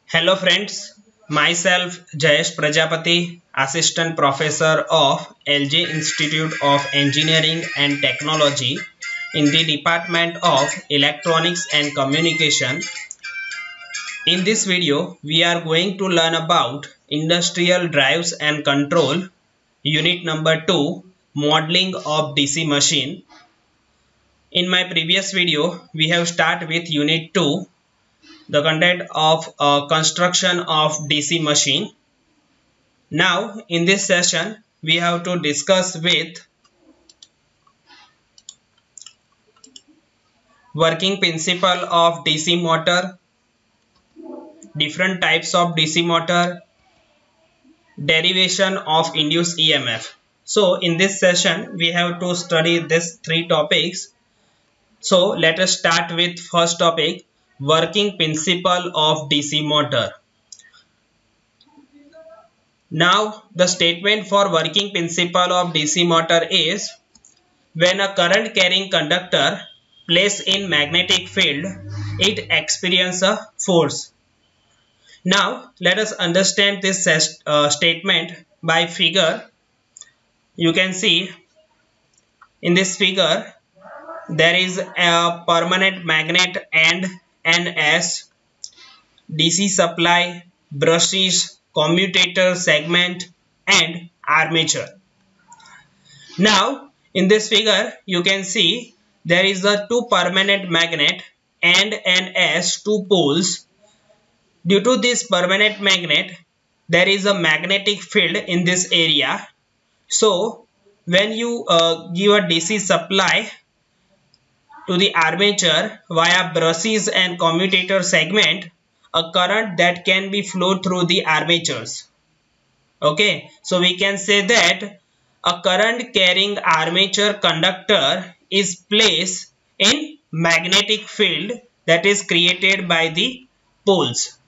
Hello friends, myself Jayesh Prajapati, Assistant Professor of LJ Institute of Engineering and Technology in the Department of Electronics and Communication. In this video, we are going to learn about Industrial Drives and Control, Unit number 2, Modeling of DC Machine. In my previous video, we have started with Unit 2, the content of construction of DC machine. Now in this session we have to discuss with working principle of DC motor, different types of DC motor, derivation of induced EMF. So in this session we have to study these three topics. So let us start with first topic, working principle of DC motor. Now the statement for working principle of DC motor is, when a current carrying conductor placed in magnetic field, it experiences a force. Now let us understand this statement by figure. You can see in this figure there is a permanent magnet and NS, DC supply, brushes, commutator segment and armature. Now in this figure you can see there is a two permanent magnet and NS, two poles. Due to this permanent magnet there is a magnetic field in this area. So when you give a DC supply to the armature via brushes and commutator segment, a current that can be flowed through the armatures. Okay, so we can say that a current carrying armature conductor is placed in magnetic field that is created by the poles.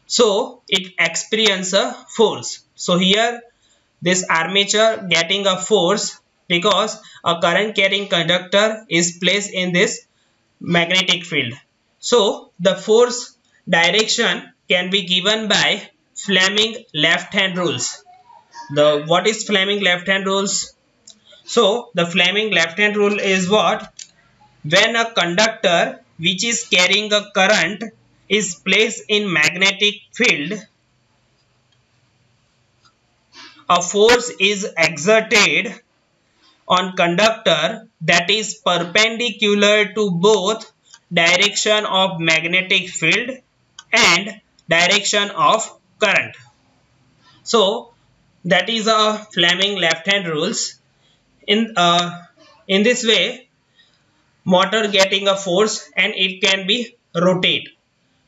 So it experiences a force. So here this armature getting a force because a current carrying conductor is placed in this magnetic field. So the force direction can be given by Fleming left hand rules. What is Fleming left hand rules? So the Fleming left hand rule is what? When a conductor which is carrying a current is placed in magnetic field, a force is exerted on conductor that is perpendicular to both direction of magnetic field and direction of current. So that is a Fleming left hand rules. In this way motor getting a force and it can be rotate.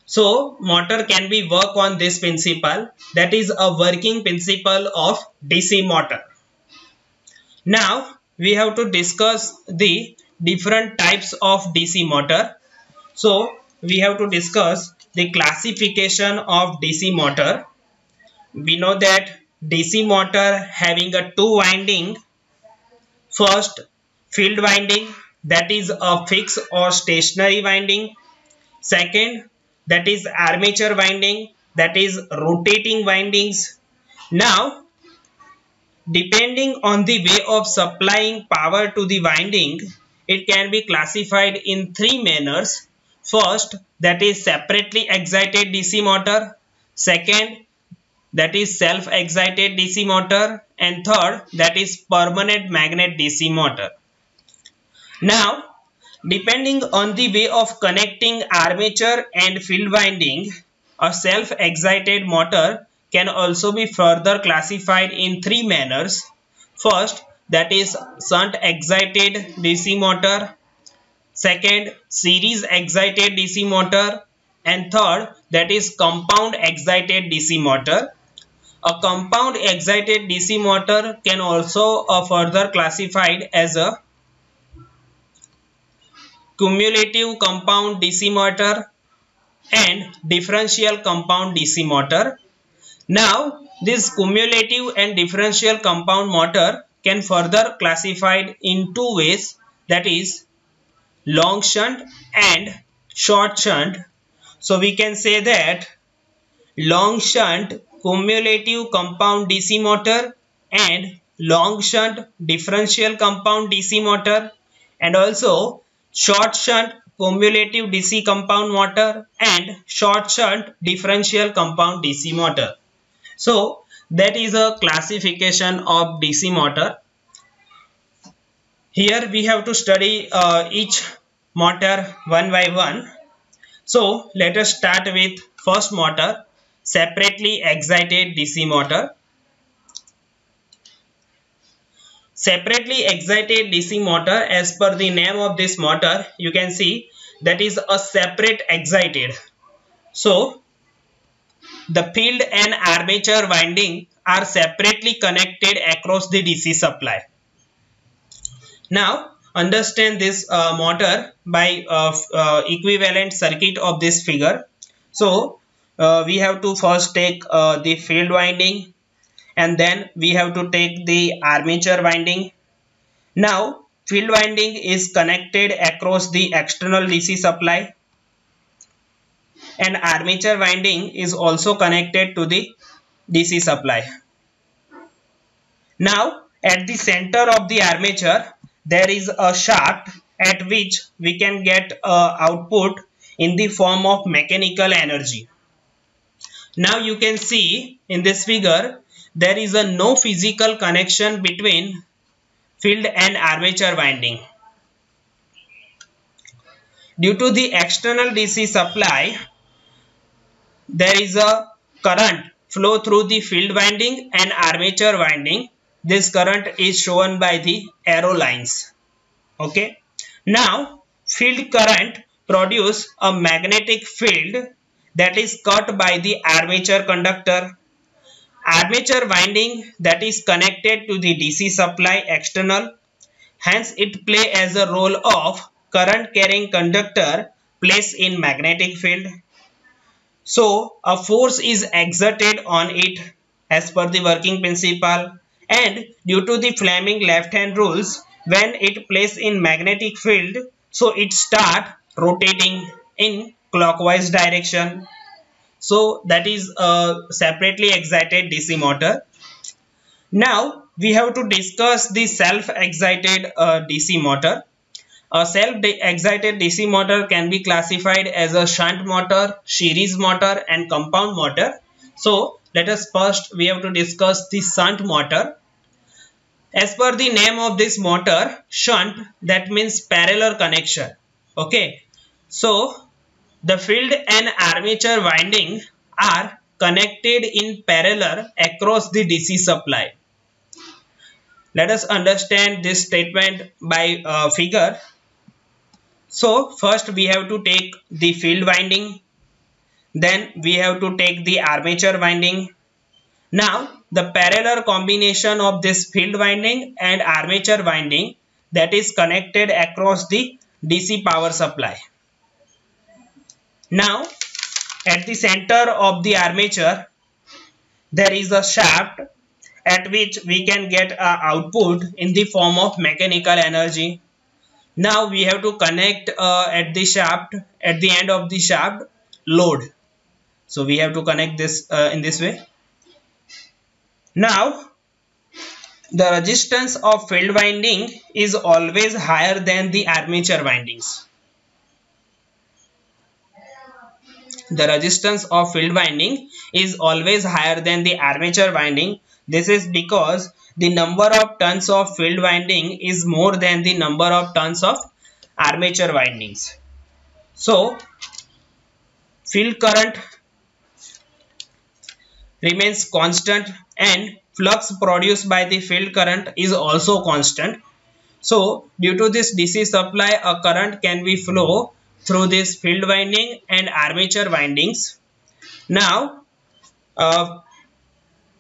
So motor can be work on this principle, that is a working principle of DC motor. Now we have to discuss the different types of DC motor. So we have to discuss the classification of DC motor. We know that DC motor having a two winding. First, field winding, that is a fixed or stationary winding. Second, that is armature winding, that is rotating windings. Now depending on the way of supplying power to the winding, it can be classified in three manners. First, that is separately excited DC motor. Second, that is self-excited DC motor. And third, that is permanent magnet DC motor. Now, depending on the way of connecting armature and field winding, a self-excited motor can also be further classified in three manners. First, that is shunt excited DC motor. Second, series excited DC motor. And third, that is compound excited DC motor. A compound excited DC motor can also further classified as a cumulative compound DC motor and differential compound DC motor. Now this cumulative and differential compound motor can further classified in two ways, that is long shunt and short shunt. So we can say that long shunt cumulative compound DC motor and long shunt differential compound DC motor, and also short shunt cumulative DC compound motor and short shunt differential compound DC motor. So that is a classification of DC motor. Here we have to study each motor one by one. So let us start with first motor, separately excited DC motor. Separately excited DC motor, as per the name of this motor, you can see that is a separate excited. So the field and armature winding are separately connected across the DC supply. Now understand this motor by equivalent circuit of this figure. So we have to first take the field winding, and then we have to take the armature winding. Now field winding is connected across the external DC supply, and armature winding is also connected to the DC supply. Now at the center of the armature there is a shaft at which we can get output in the form of mechanical energy. Now you can see in this figure there is a no physical connection between field and armature winding. Due to the external DC supply, there is a current flow through the field winding and armature winding. This current is shown by the arrow lines. Okay. Now field current produce a magnetic field that is cut by the armature conductor. Armature winding that is connected to the DC supply external, hence it play as a role of current carrying conductor placed in magnetic field. So a force is exerted on it as per the working principle, and due to the Fleming left hand rules, when it placed in magnetic field, so it start rotating in clockwise direction. So that is a separately excited DC motor. Now we have to discuss the self-excited DC motor. A self-excited DC motor can be classified as a shunt motor, series motor and compound motor. So let us first we have to discuss the shunt motor. As per the name of this motor, shunt, that means parallel connection. Okay. So the field and armature winding are connected in parallel across the DC supply. Let us understand this statement by figure. So first we have to take the field winding, then we have to take the armature winding. Now the parallel combination of this field winding and armature winding that is connected across the DC power supply. Now at the center of the armature there is a shaft at which we can get output in the form of mechanical energy. Now we have to connect at the shaft, at the end of the shaft, load. So we have to connect this in this way. Now the resistance of field winding is always higher than the armature windings. The resistance of field winding is always higher than the armature winding. This is because the number of turns of field winding is more than the number of turns of armature windings. So field current remains constant and flux produced by the field current is also constant. So due to this DC supply, a current can be flow through this field winding and armature windings. Now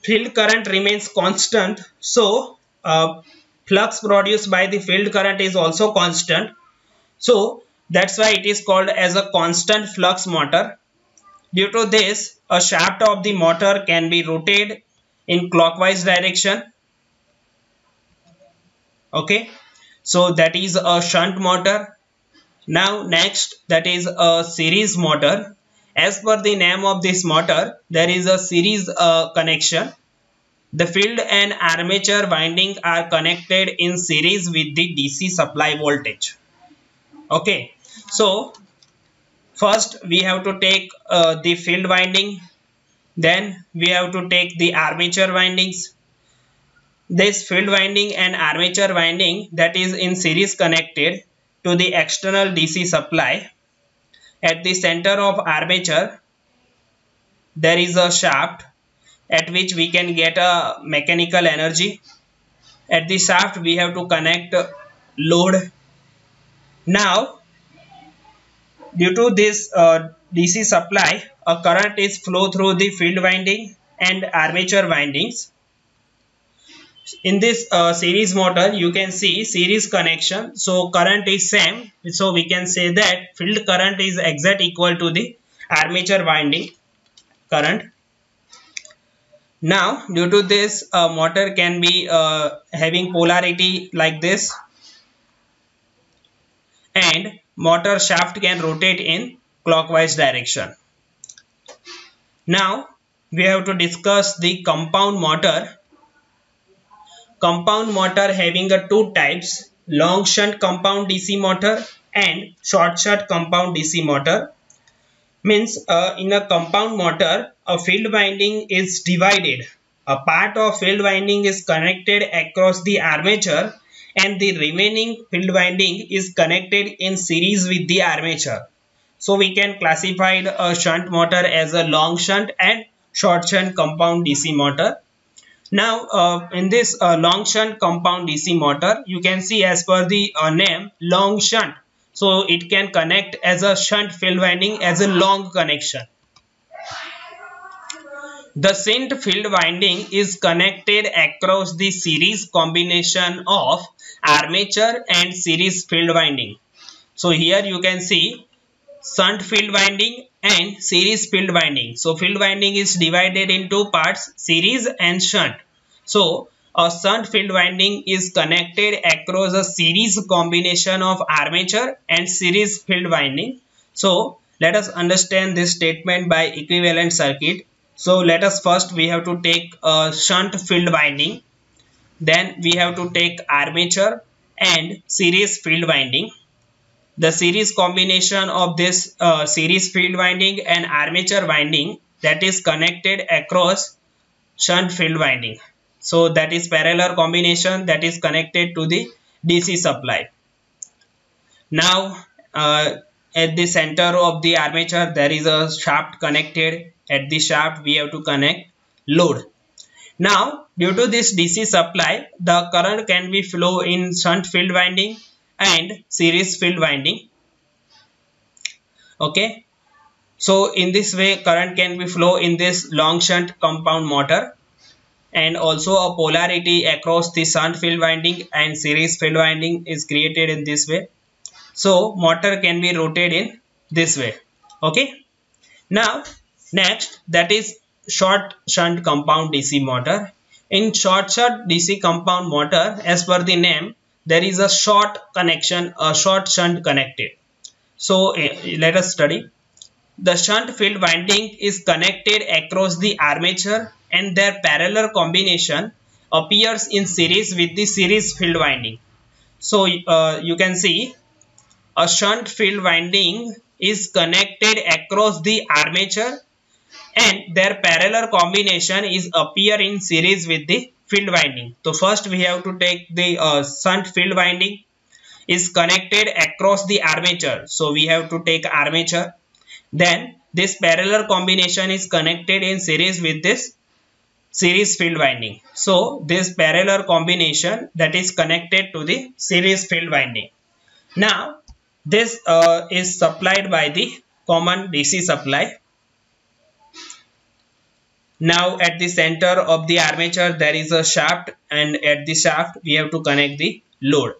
field current remains constant, so flux produced by the field current is also constant. So that's why it is called as a constant flux motor. Due to this, a shaft of the motor can be rotated in clockwise direction. Okay, so that is a shunt motor. Now next, that is a series motor. As per the name of this motor, there is a series connection. The field and armature winding are connected in series with the DC supply voltage. Okay, so first we have to take the field winding, then we have to take the armature windings. This field winding and armature winding, that is in series connected to the external DC supply. At the center of armature there is a shaft at which we can get a mechanical energy. At the shaft we have to connect load. Now due to this DC supply, a current is flow through the field winding and armature windings. In this series motor you can see series connection, so current is same, so we can say that field current is exact equal to the armature winding current. Now due to this motor can be having polarity like this, and motor shaft can rotate in clockwise direction. Now we have to discuss the compound motor. Compound motor having a two types, long shunt compound DC motor and short shunt compound DC motor. Means in a compound motor, a field winding is divided. A part of field winding is connected across the armature and the remaining field winding is connected in series with the armature. So we can classify a shunt motor as a long shunt and short shunt compound DC motor. Now in this long shunt compound DC motor, you can see as per the name long shunt. So it can connect as a shunt field winding as a long connection. The shunt field winding is connected across the series combination of armature and series field winding. So here you can see shunt field winding and series field winding. So field winding is divided in two parts, series and shunt. So a shunt field winding is connected across a series combination of armature and series field winding. So let us understand this statement by equivalent circuit. So let us first we have to take a shunt field winding, then we have to take armature and series field winding. The series combination of this series field winding and armature winding, that is connected across shunt field winding. So that is parallel combination that is connected to the DC supply. Now at the center of the armature there is a shaft connected. At the shaft we have to connect load. Now due to this DC supply, the current can be flow in shunt field winding and series field winding. Okay, so in this way current can be flow in this long shunt compound motor, and also a polarity across the shunt field winding and series field winding is created in this way. So motor can be rotated in this way. Okay, now next, that is short shunt compound DC motor. In short shunt DC compound motor, as per the name, there is a short connection, a short shunt connected. So let us study. The shunt field winding is connected across the armature and their parallel combination appears in series with the series field winding. So you can see a shunt field winding is connected across the armature and their parallel combination is appear in series with the field winding. So first we have to take the shunt field winding is connected across the armature. So we have to take armature. Then this parallel combination is connected in series with this series field winding. So this parallel combination that is connected to the series field winding. Now this is supplied by the common DC supply. Now at the center of the armature there is a shaft, and at the shaft we have to connect the load.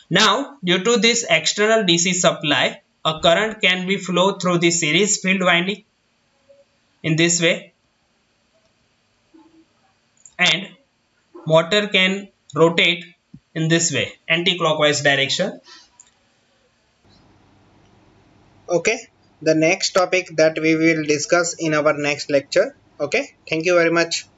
Now due to this external DC supply, a current can be flow through the series field winding in this way, and motor can rotate in this way, anti-clockwise direction. Okay, the next topic that we will discuss in our next lecture. Okay, thank you very much.